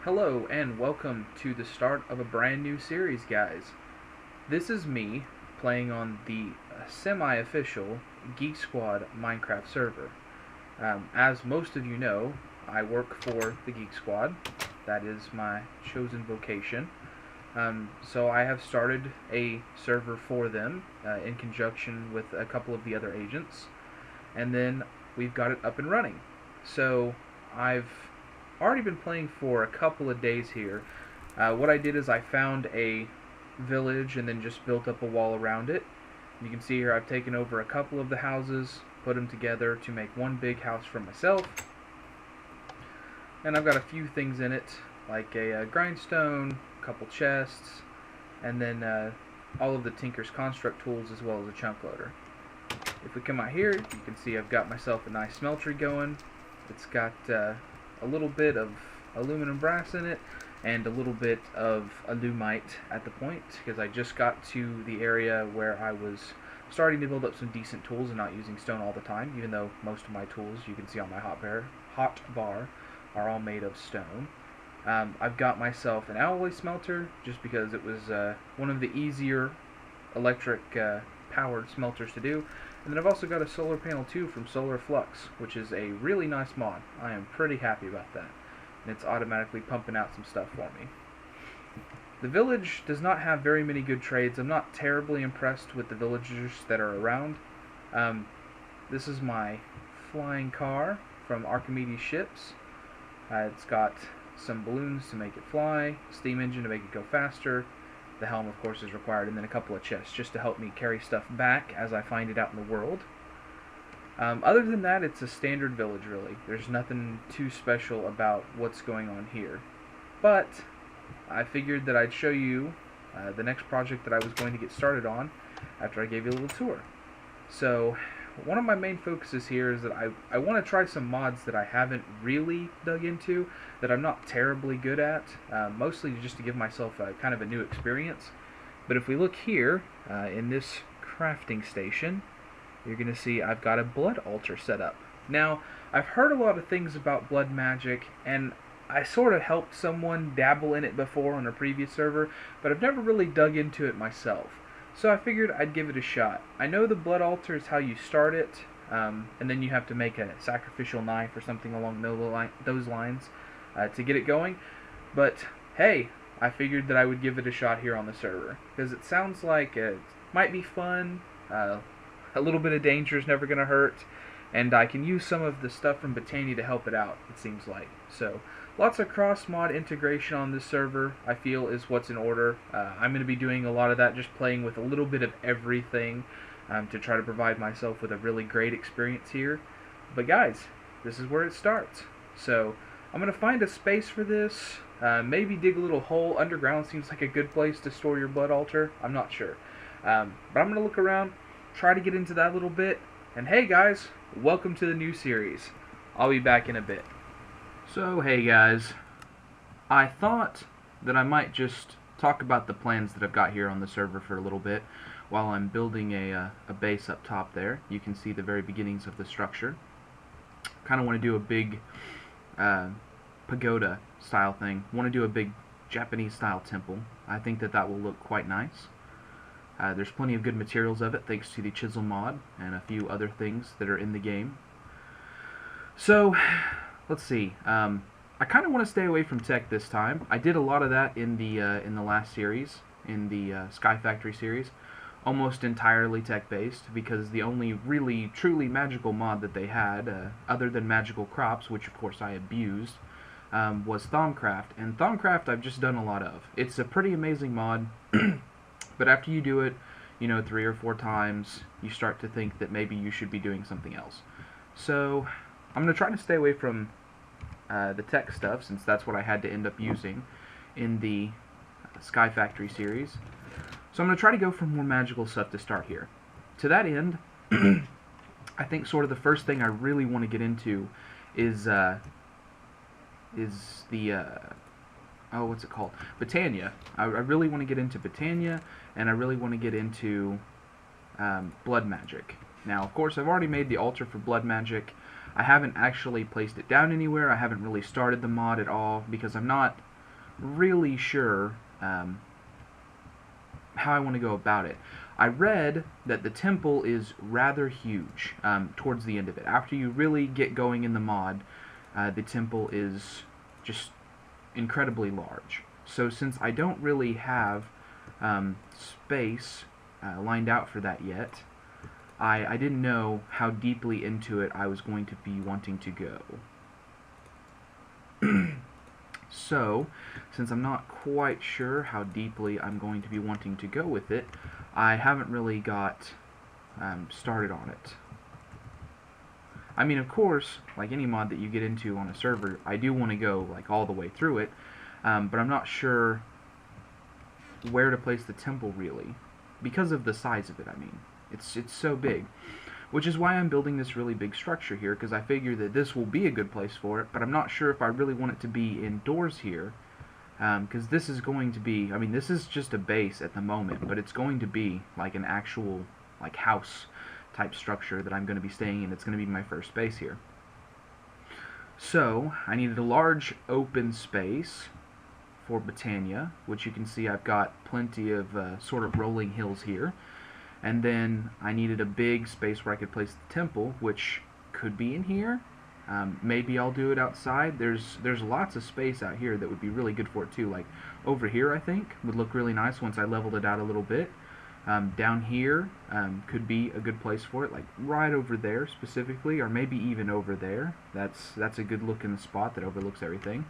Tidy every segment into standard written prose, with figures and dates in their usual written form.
Hello and welcome to the start of a brand new series, guys. This is me playing on the semi-official Geek Squad Minecraft server. As most of you know, I work for the Geek Squad. That is my chosen vocation. So I have started a server for them in conjunction with a couple of the other agents, and then we've got it up and running. So I've already been playing for a couple of days here. What I did is I found a village and then just built up a wall around it. You can see here I've taken over a couple of the houses, put them together to make one big house for myself. And I've got a few things in it, like a grindstone, a couple chests, and then all of the Tinker's Construct tools as well as a chunk loader. If we come out here, you can see I've got myself a nice smeltery going. It's got a little bit of aluminum brass in it and a little bit of alumite at the point, because I just got to the area where I was starting to build up some decent tools and not using stone all the time, even though most of my tools you can see on my hotbar are all made of stone. I've got myself an alloy smelter just because it was one of the easier electric powered smelters to do. And then I've also got a solar panel too from Solar Flux, which is a really nice mod. I am pretty happy about that. And it's automatically pumping out some stuff for me. The village does not have very many good trades. I'm not terribly impressed with the villagers that are around. This is my flying car from Archimedes ships. It's got some balloons to make it fly, steam engine to make it go faster. The helm, of course, is required, and then a couple of chests just to help me carry stuff back as I find it out in the world. Other than that, it's a standard village, really. There's nothing too special about what's going on here. But I figured that I'd show you the next project that I was going to get started on after I gave you a little tour. So one of my main focuses here is that I want to try some mods that I haven't really dug into, that I'm not terribly good at, mostly just to give myself a kind of a new experience. But if we look here in this crafting station, you're going to see I've got a blood altar set up. Now, I've heard a lot of things about blood magic, and I sort of helped someone dabble in it before on a previous server, but I've never really dug into it myself. So I figured I'd give it a shot. I know the blood altar is how you start it, and then you have to make a sacrificial knife or something along those lines to get it going. But hey, I figured that I would give it a shot here on the server, because it sounds like it might be fun. A little bit of danger is never going to hurt, and I can use some of the stuff from Botania to help it out, it seems like. So lots of cross-mod integration on this server, I feel, is what's in order. I'm going to be doing a lot of that, just playing with a little bit of everything to try to provide myself with a really great experience here. But guys, this is where it starts. So I'm going to find a space for this, maybe dig a little hole. Underground seems like a good place to store your blood altar. I'm not sure. But I'm going to look around, try to get into that a little bit. And hey guys, welcome to the new series. I'll be back in a bit. So hey guys, I thought that I might just talk about the plans that I've got here on the server for a little bit while I'm building a base up top there. You can see the very beginnings of the structure. Kind of want to do a big pagoda style thing. Want to do a big Japanese style temple. I think that that will look quite nice. There's plenty of good materials of it thanks to the chisel mod and a few other things that are in the game. So let's see. I kind of want to stay away from tech this time. I did a lot of that in the last series, in the Sky Factory series, almost entirely tech-based, because the only really truly magical mod that they had, other than magical crops, which of course I abused, was Hermitcraft. And Hermitcraft I've just done a lot of. It's a pretty amazing mod, but after you do it, you know, 3 or 4 times, you start to think that maybe you should be doing something else. So I'm going to try to stay away from the tech stuff, since that's what I had to end up using in the Sky Factory series. So I'm going to try to go for more magical stuff to start here. To that end, I think sort of the first thing I really want to get into is the oh, what's it called? Botania. I really want to get into Botania, and I really want to get into blood magic. Now, of course, I've already made the altar for blood magic. I haven't actually placed it down anywhere. I haven't really started the mod at all because I'm not really sure how I want to go about it. I read that the temple is rather huge towards the end of it. After you really get going in the mod, the temple is just incredibly large. So since I don't really have space lined out for that yet, I didn't know how deeply into it I was going to be wanting to go. So, since I'm not quite sure how deeply I'm going to be wanting to go with it, I haven't really got started on it. I mean, of course, like any mod that you get into on a server, I do want to go like all the way through it, but I'm not sure where to place the temple really, because of the size of it. I mean, it's so big. Which is why I'm building this really big structure here, because I figure that this will be a good place for it, but I'm not sure if I really want it to be indoors here, because this is going to be, I mean, this is just a base at the moment, but it's going to be like an actual like house type structure that I'm going to be staying in. It's going to be my first base here. So, I needed a large open space for Botania, which you can see I've got plenty of sort of rolling hills here. And then I needed a big space where I could place the temple, which could be in here. Maybe I'll do it outside. There's lots of space out here that would be really good for it too. Like over here, I think would look really nice once I leveled it out a little bit. Down here could be a good place for it, like right over there specifically, or maybe even over there. That's a good looking spot that overlooks everything.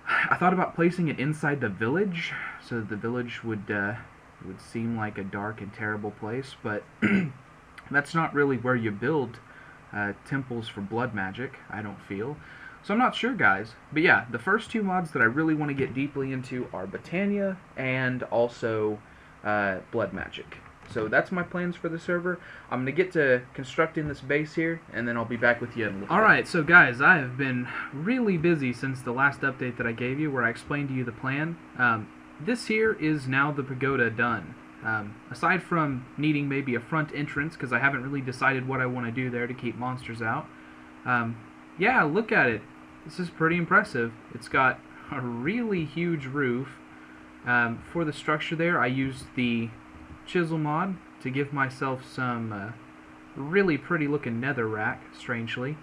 I thought about placing it inside the village, so that the village would seem like a dark and terrible place, but that's not really where you build temples for blood magic, I don't feel. So I'm not sure, guys. But yeah, the first two mods that I really want to get deeply into are Botania and also blood magic. So that's my plans for the server. I'm going to get to constructing this base here, and then I'll be back with you in a little bit. Alright, so guys, I have been really busy since the last update that I gave you, where I explained to you the plan. This here is now the pagoda done. Aside from needing maybe a front entrance, because I haven't really decided what I want to do there to keep monsters out. Yeah, look at it. This is pretty impressive. It's got a really huge roof. For the structure there, I used the chisel mod to give myself some really pretty looking nether rack, strangely.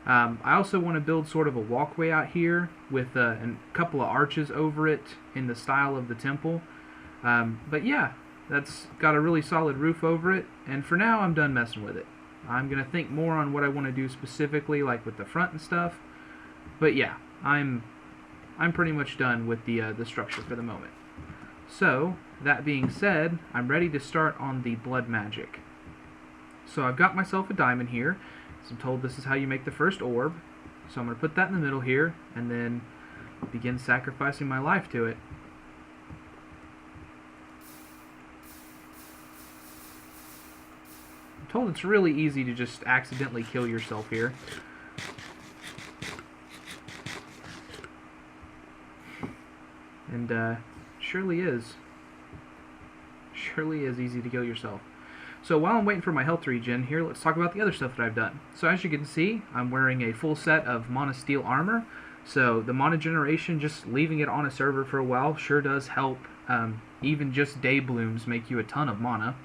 I also want to build sort of a walkway out here with a couple of arches over it in the style of the temple. But yeah, that's got a really solid roof over it, and for now I'm done messing with it. I'm going to think more on what I want to do specifically, like with the front and stuff. But yeah, I'm pretty much done with the structure for the moment. So, that being said, I'm ready to start on the blood magic. So I've got myself a diamond here. So I'm told this is how you make the first orb. So I'm going to put that in the middle here, and then begin sacrificing my life to it. I'm told it's really easy to just accidentally kill yourself here. And surely is. Surely is easy to kill yourself. So while I'm waiting for my health to regen here, let's talk about the other stuff that I've done. So as you can see, I'm wearing a full set of mana steel armor. So the mana generation, just leaving it on a server for a while, sure does help. Even just day blooms make you a ton of mana.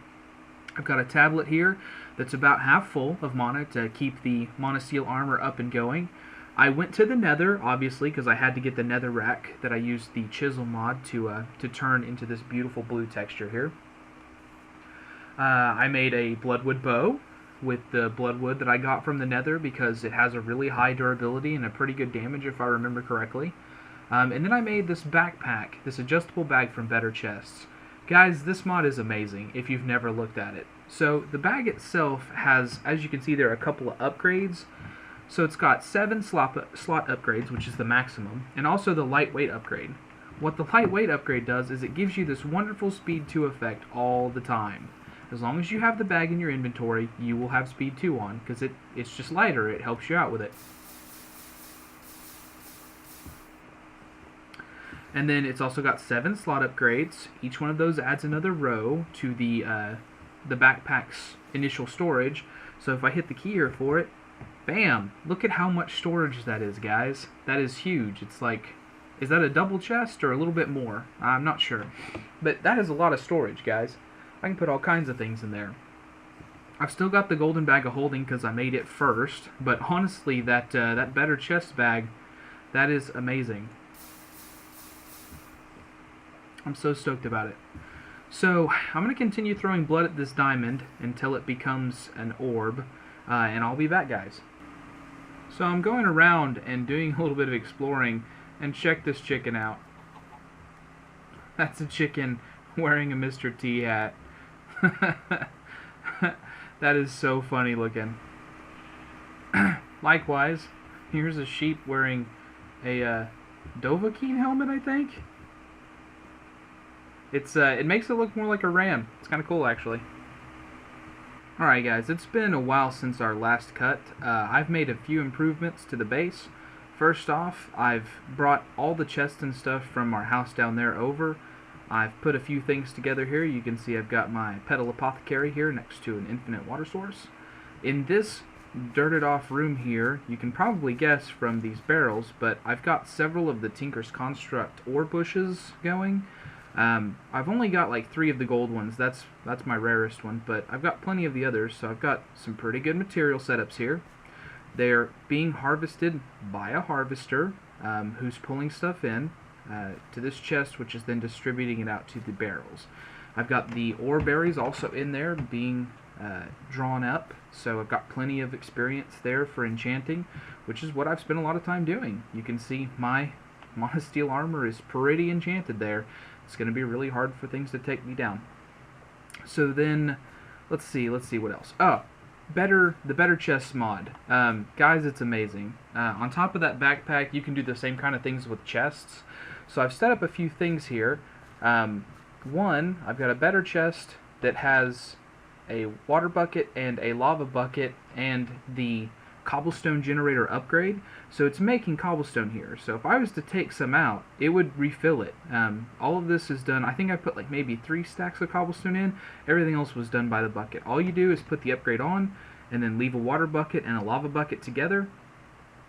I've got a tablet here that's about half full of mana to keep the mana steel armor up and going. I went to the nether, obviously, because I had to get the nether rack that I used the chisel mod to turn into this beautiful blue texture here. I made a bloodwood bow with the bloodwood that I got from the nether because it has a really high durability and a pretty good damage if I remember correctly. And then I made this backpack, this adjustable bag from Better Chests. Guys, this mod is amazing if you've never looked at it. So the bag itself has, as you can see there, a couple of upgrades. So it's got 7 slot upgrades, which is the maximum, and also the lightweight upgrade. What the lightweight upgrade does is it gives you this wonderful speed 2 effect all the time. As long as you have the bag in your inventory, you will have speed 2 on, because it's just lighter, it helps you out with it. And then it's also got 7 slot upgrades. Each one of those adds another row to the backpack's initial storage. So if I hit the key here for it, bam! Look at how much storage that is, guys. That is huge. It's like Is that a double chest or a little bit more? I'm not sure. But that is a lot of storage, guys. I can put all kinds of things in there. I've still got the golden bag of holding because I made it first, but honestly, that better chest bag, that is amazing. I'm so stoked about it. So I'm going to continue throwing blood at this diamond until it becomes an orb, and I'll be back, guys. So I'm going around and doing a little bit of exploring, and check this chicken out. That's a chicken wearing a Mr. T hat. That is so funny looking. Likewise, here's a sheep wearing a Dovahkiin helmet, I think. It makes it look more like a ram. It's kind of cool, actually. Alright guys, it's been a while since our last cut. I've made a few improvements to the base. First off, I've brought all the chests and stuff from our house down there over. I've put a few things together here. You can see I've got my Petal Apothecary here next to an infinite water source. In this dirted off room here, you can probably guess from these barrels, but I've got several of the Tinker's Construct ore bushes going. I've only got like 3 of the gold ones. That's my rarest one, but I've got plenty of the others, so I've got some pretty good material setups here. They're being harvested by a harvester who's pulling stuff in to this chest, which is then distributing it out to the barrels. I've got the ore berries also in there being drawn up, so I've got plenty of experience there for enchanting, which is what I've spent a lot of time doing. You can see my monosteel armor is pretty enchanted there. It's going to be really hard for things to take me down. So then, let's see what else. Oh, the better chest mod. Guys, it's amazing. On top of that backpack, you can do the same kind of things with chests. So I've set up a few things here. One, I've got a better chest that has a water bucket and a lava bucket and the cobblestone generator upgrade. So it's making cobblestone here. So if I was to take some out, it would refill it. All of this is done. I think I put like maybe 3 stacks of cobblestone in. Everything else was done by the bucket. All you do is put the upgrade on and then leave a water bucket and a lava bucket together,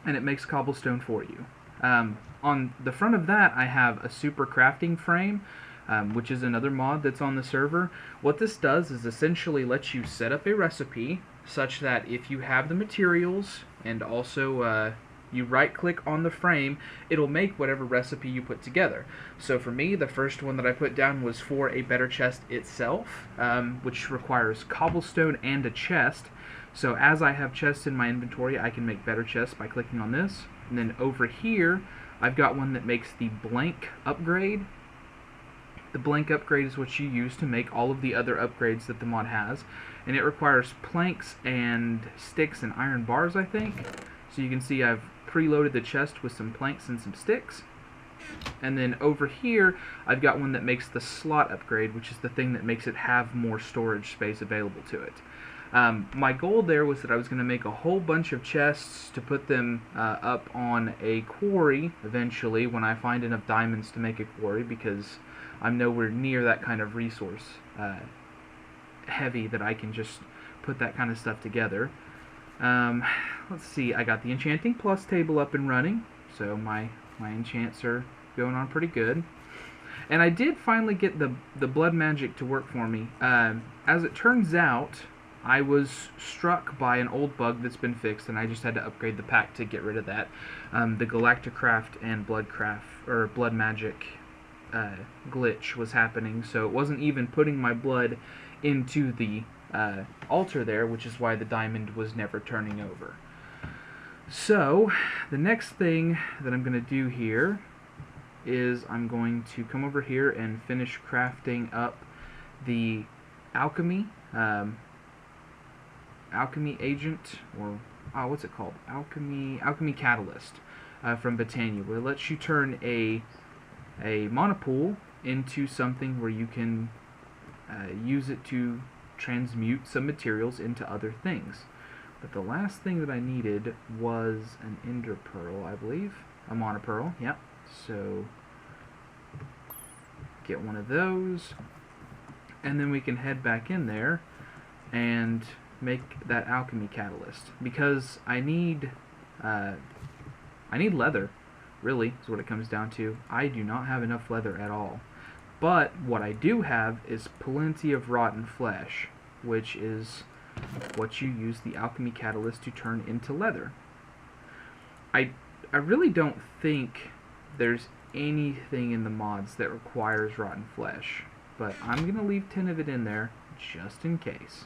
and it makes cobblestone for you. On the front of that, I have a super crafting frame, which is another mod that's on the server. What this does is essentially lets you set up a recipe such that if you have the materials and also you right-click on the frame, it'll make whatever recipe you put together. So for me, the first one that I put down was for a better chest itself, which requires cobblestone and a chest. So as I have chests in my inventory, I can make better chests by clicking on this. And then over here, I've got one that makes the blank upgrade. The blank upgrade is what you use to make all of the other upgrades that the mod has. And it requires planks and sticks and iron bars, I think. So you can see I've preloaded the chest with some planks and some sticks. And then over here, I've got one that makes the slot upgrade, which is the thing that makes it have more storage space available to it. My goal there was that I was going to make a whole bunch of chests to put them up on a quarry eventually when I find enough diamonds to make a quarry, because I'm nowhere near that kind of resource heavy that I can just put that kind of stuff together. Let's see, I got the Enchanting Plus table up and running, so my enchants are going on pretty good. And I did finally get the blood magic to work for me. As it turns out, I was struck by an old bug that's been fixed, and I just had to upgrade the pack to get rid of that. The Galacticraft and blood magic glitch was happening, so it wasn't even putting my blood into the altar there, which is why the diamond was never turning over. So the next thing that I'm going to do here is I'm going to come over here and finish crafting up the alchemy agent, or what's it called? Alchemy catalyst from Botania, where it lets you turn a monopool into something where you can use it to transmute some materials into other things. But the last thing that I needed was an ender pearl, I believe. A monopearl, yep. So get one of those, and then we can head back in there and make that alchemy catalyst, because I need leather. really, is what it comes down to. I do not have enough leather at all. But what I do have is plenty of rotten flesh, which is what you use the alchemy catalyst to turn into leather. I really don't think there's anything in the mods that requires rotten flesh, but I'm going to leave 10 of it in there just in case.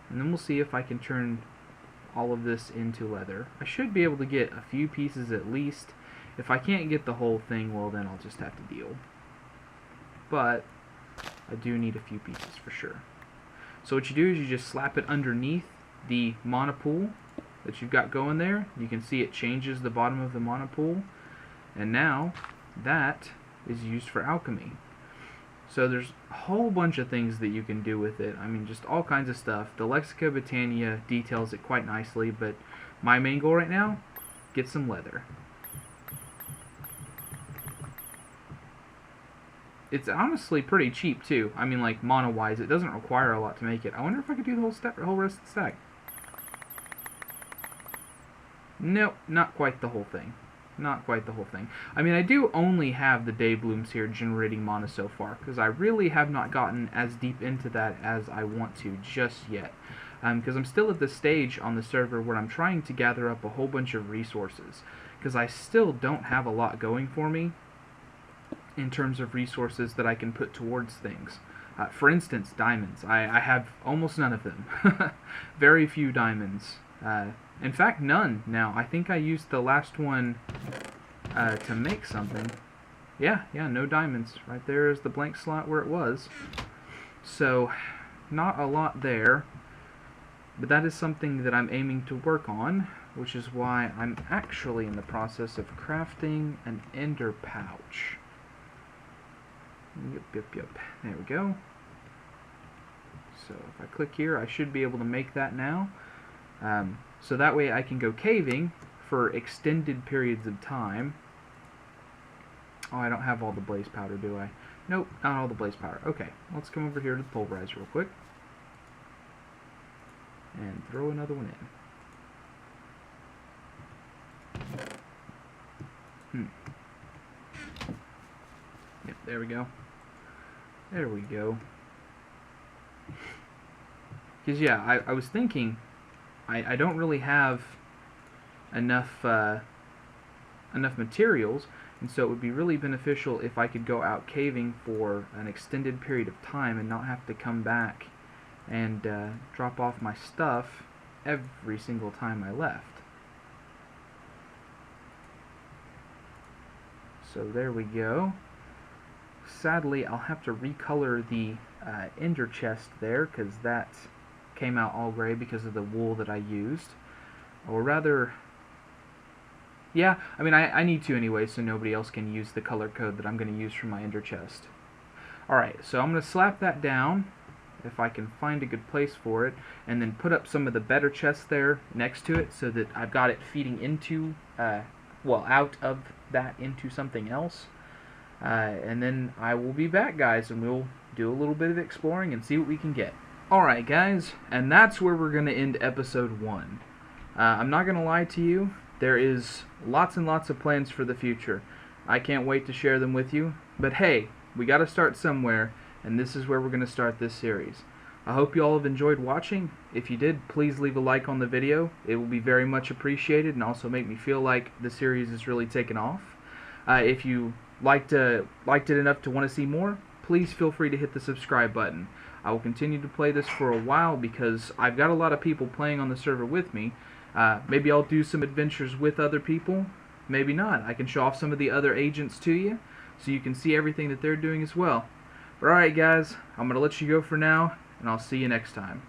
And then we'll see if I can turn all of this into leather. I should be able to get a few pieces at least. If I can't get the whole thing, well then I'll just have to deal. But I do need a few pieces for sure. So what you do is you just slap it underneath the monopool that you've got going there. You can see it changes the bottom of the monopool, and now that is used for alchemy. So there's a whole bunch of things that you can do with it. I mean, just all kinds of stuff. The Lexica Britannia details it quite nicely, but my main goal right now, get some leather. It's honestly pretty cheap too. I mean, like mono-wise, it doesn't require a lot to make it. I wonder if I could do the whole rest of the stack. Nope, not quite the whole thing. Not quite the whole thing. I mean, I do only have the day blooms here generating mana so far, because I really have not gotten as deep into that as I want to just yet. Because I'm still at the stage on the server where I'm trying to gather up a whole bunch of resources, because I still don't have a lot going for me in terms of resources that I can put towards things. For instance, diamonds. I have almost none of them. Very few diamonds. In fact, none now. I think I used the last one to make something. Yeah, no diamonds. Right there is the blank slot where it was. So, not a lot there. But that is something that I'm aiming to work on, which is why I'm actually in the process of crafting an ender pouch. Yep. There we go. So if I click here, I should be able to make that now. So that way I can go caving for extended periods of time. Oh, I don't have all the blaze powder, do I? Nope, not all the blaze powder. Okay, let's come over here to the pulverizer real quick. And throw another one in. Yep, there we go. There we go. Because, yeah, I was thinking, I don't really have enough materials, and so it would be really beneficial if I could go out caving for an extended period of time and not have to come back and drop off my stuff every single time I left. So there we go. Sadly, I'll have to recolor the ender chest there, because that came out all gray because of the wool that I used. Or rather, yeah, I mean, I need to anyway, so nobody else can use the color code that I'm going to use for my ender chest. Alright, so I'm going to slap that down, if I can find a good place for it, and then put up some of the better chests there next to it, so that I've got it feeding into, well, out of that into something else. And then I will be back, guys, and we'll do a little bit of exploring and see what we can get. Alright, guys, and that's where we're going to end episode 1. I'm not going to lie to you, there is lots and lots of plans for the future. I can't wait to share them with you, but hey, we got to start somewhere, and this is where we're going to start this series. I hope you all have enjoyed watching. If you did, please leave a like on the video. It will be very much appreciated and also make me feel like the series is really taking off. If you liked it enough to want to see more, please feel free to hit the subscribe button. I will continue to play this for a while because I've got a lot of people playing on the server with me. Maybe I'll do some adventures with other people. Maybe not. I can show off some of the other agents to you so you can see everything that they're doing as well. But alright, guys, I'm going to let you go for now, and I'll see you next time.